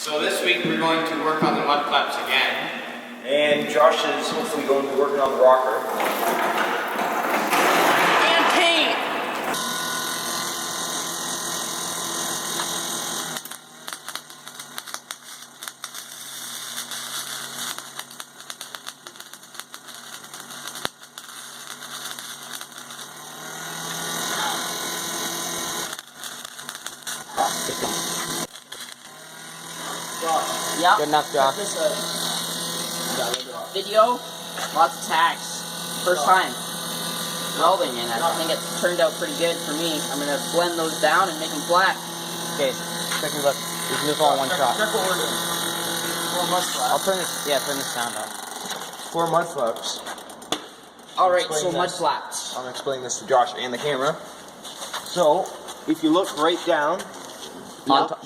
So this week we're going to work on the mud flaps again. And Josh is hopefully going to be working on the rocker. And paint! Josh. Yeah. Good enough, Josh. Video, lots of tacks. First time welding, and I think it turned out pretty good for me. I'm gonna blend those down and make them black. Okay, take a look. We can do this all in one shot. Check what we're doing. 4 mud flaps. I'll turn this. Yeah, turn this sound off. 4 mud flaps. All right, so mud flaps. I'm explaining this to Josh and the camera. So, if you look right down,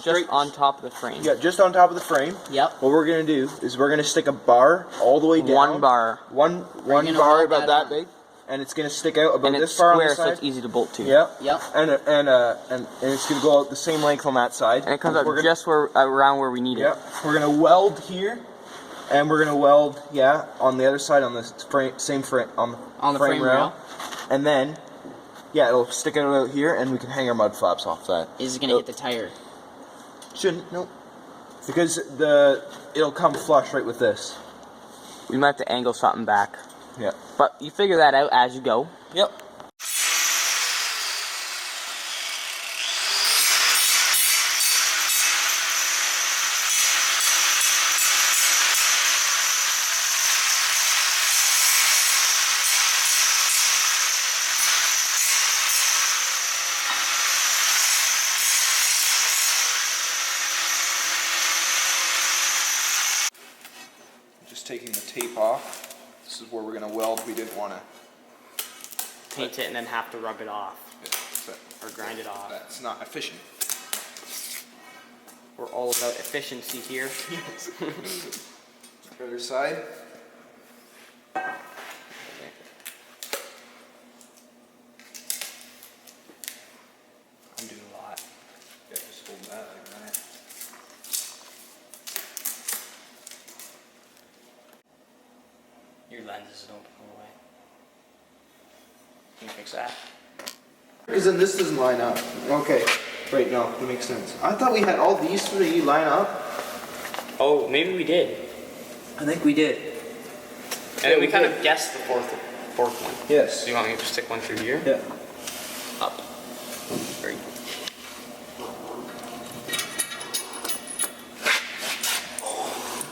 Just on top of the frame. yeah, just on top of the frame. Yep. What we're gonna do is we're gonna stick a bar all the way down. One bar. One gonna bar weld about that that big, and it's gonna stick out about And it's this far on square, the so side. it's easy to bolt to. Yep. Yep. And it's gonna go out the same length on that side. And it comes out We're gonna- just around where we need it. Yep. We're gonna weld here, and we're gonna weld on the other side on the same frame on the frame rail. and then it'll stick out here, and we can hang our mud flaps off that. Is it gonna hit the tire? Shouldn't, nope. Because it'll come flush right with this. We might have to angle something back. Yeah. But you figure that out as you go. Yep. Just taking the tape off. This is where we're gonna weld. We didn't want to Paint it and then have to rub it off. Or grind it off. That's not efficient. We're all about efficiency here. Yes. Other side. I'm doing a lot. Yeah, just hold that like that. Your lenses don't go away. Can you fix that? Because then this doesn't line up. Okay. Right, no, that makes sense. I thought we had all these three line up. Oh, maybe we did. I think we did. And then we kind of guessed the fourth one. Yes. So you want me to stick one through here? Yeah. Up. Very good.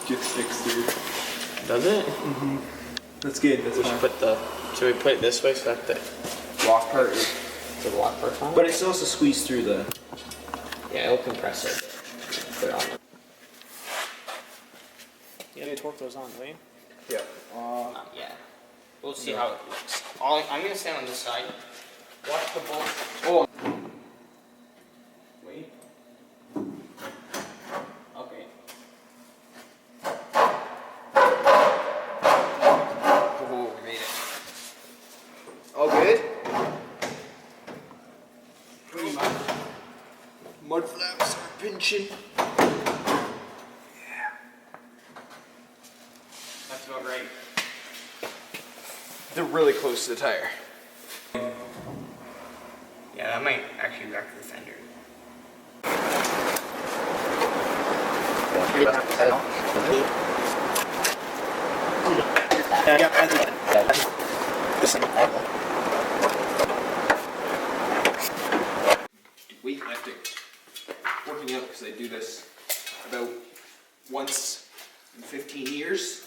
Just sticks through. Does it? Mm-hmm. That's good. That's We should should we put it this way so that the lock part is. the lock part's on? But it still has to squeeze through the. Yeah, it'll compress it. Put it on. You have to torque those on, don't you? Yeah. Not yet. We'll see how it looks. I'm gonna stand on this side. Watch the bolt. Oh. Wait. Okay. Oh, we made it. All good? Pretty much. Mud flaps are pinching. That's about right. They're really close to the tire. Yeah, that might actually wreck the fender. Weightlifting. Working out because I do this about once in 15 years.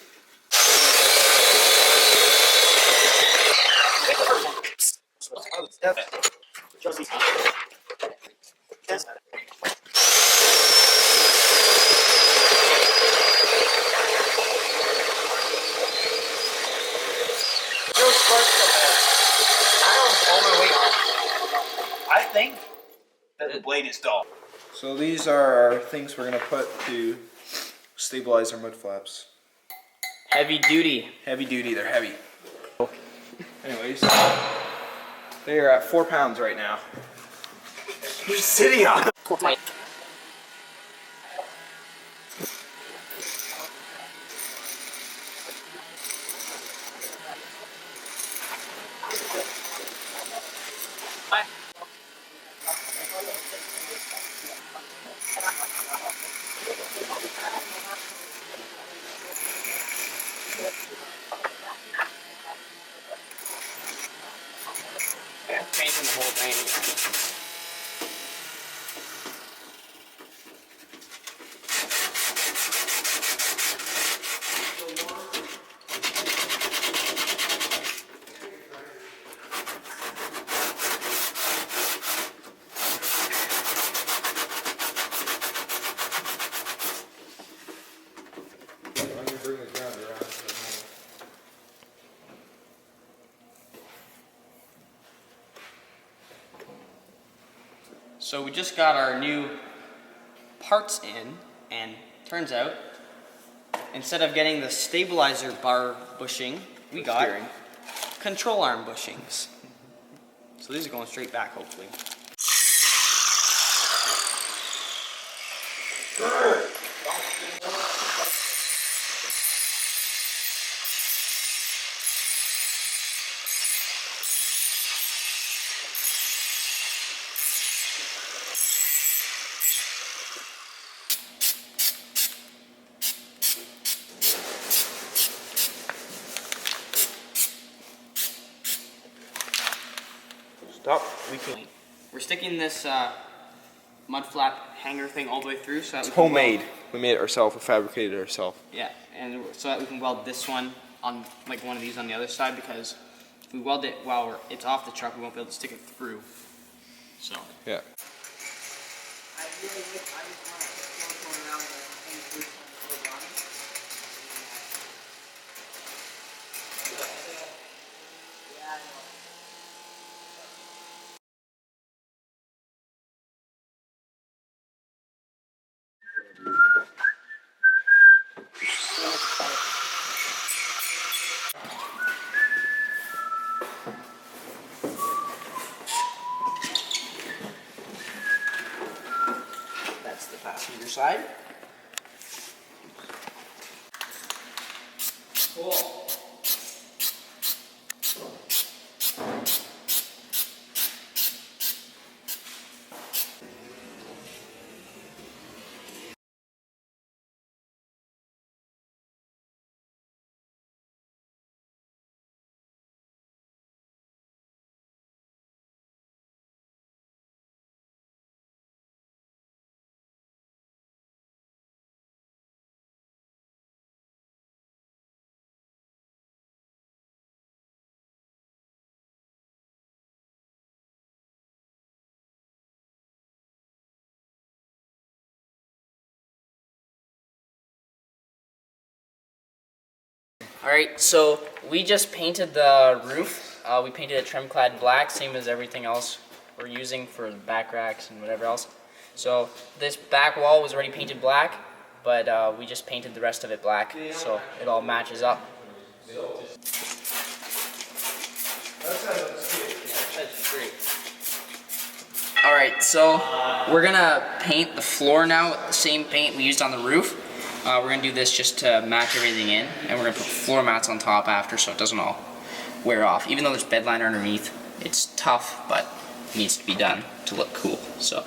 I think that the blade is dull. So these are our things we're going to put to stabilize our mud flaps. Heavy duty. Heavy duty, they're heavy. Anyways, they are at 4 pounds right now. You're sitting on it. So we just got our new parts in, and turns out, instead of getting the stabilizer bar bushing, we got control arm bushings. So these are going straight back, hopefully. Stop. We're sticking this mud flap hanger thing all the way through, so that It's we can homemade. weld- We made it ourselves. We fabricated it ourselves. yeah, and so that we can weld this one on like one of these on the other side, because if we weld it while it's off the truck, we won't be able to stick it through. So Yeah. That's the passenger side. Cool. Alright, so we just painted the roof. We painted it trim clad black, same as everything else we're using for the back racks and whatever else. So this back wall was already painted black, but we just painted the rest of it black, so it all matches up. Alright, so we're gonna paint the floor now with the same paint we used on the roof. We're gonna do this just to match everything in, and we're gonna put floor mats on top after so it doesn't all wear off. Even though there's bed liner underneath, it's tough, but it needs to be done to look cool. So.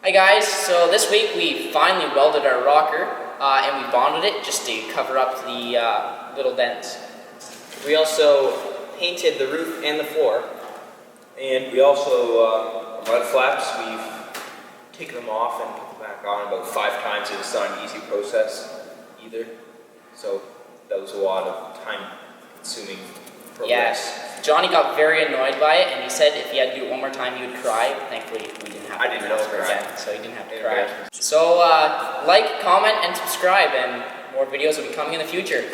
Hi guys, so this week we finally welded our rocker and we bonded it just to cover up the little dents. We also painted the roof and the floor, and we also mud flaps. We've taken them off and put them back on about 5 times. It's not an easy process either, so that was a lot of time-consuming progress. Yes. Johnny got very annoyed by it, and he said if he had to do it one more time, he would cry. But thankfully, we didn't have to. I didn't know cry, that. so he didn't have to cry. So, like, comment, and subscribe, and more videos will be coming in the future.